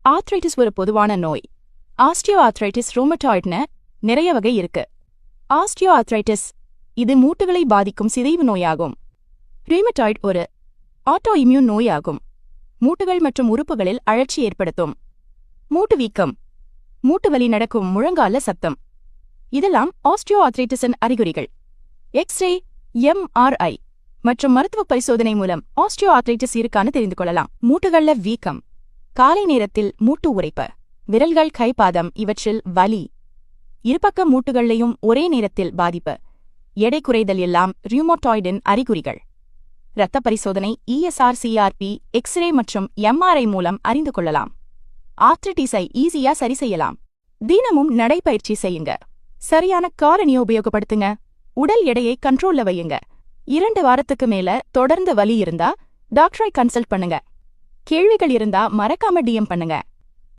Arthritis ஒரு பொதுவான நோய். ஆஸ்டியோ ஆர்த்ரைட்டிஸ் ரூமட்டாய்ட்னு நிறைய வகை இருக்கு. ஆஸ்டியோ ஆர்த்ரைட்டிஸ் இது மூட்டுகளை பாதிக்கும் சிதைவு நோயாகும். ரூமட்டாய்டு ஒரு ஆட்டோ இம்யூன் நோயாகும். மூட்டுகள் மற்றும் உறுப்புகளில் அழற்சி ஏற்படுத்தும். மூட்டு வீக்கம், மூட்டு வலி, நடக்கும் முழங்கால சத்தம், இதெல்லாம் ஆஸ்டியோ ஆர்த்ரைட்டிஸின் அறிகுறிகள். எக்ஸ்ரே, எம்ஆர்ஐ மற்றும் மருத்துவ பரிசோதனை மூலம் ஆஸ்டியோ ஆர்த்ரைட்டிஸ் இருக்கான்னு தெரிந்து கொள்ளலாம். மூட்டுகள்ல வீக்கம், காலை நேரத்தில் மூட்டு உறைப்பு, விரல்கள், கை, பாதம் இவற்றில் வலி, இருபக்க மூட்டுகள்லையும் ஒரே நேரத்தில் பாதிப்பு, எடை குறைதல் எல்லாம் ரியூமட்டாய்டின் அறிகுறிகள். இரத்த பரிசோதனை, ESR/CRP, எக்ஸ்ரே மற்றும் எம்ஆர்ஐ மூலம் அறிந்து கொள்ளலாம். ஆர்த்ரைட்டிஸை ஈஸியா சரி செய்யலாம். தினமும் நடைப்பயிற்சி செய்யுங்க. சரியான காரணியை உபயோகப்படுத்துங்க. உடல் எடையை கண்ட்ரோல்ல வையுங்க. 2 வாரத்துக்கு மேல தொடர்ந்து வலி இருந்தா டாக்டரை கன்சல்ட் பண்ணுங்க. கேள்விகள் இருந்தா மறக்காம DM பண்ணுங்க.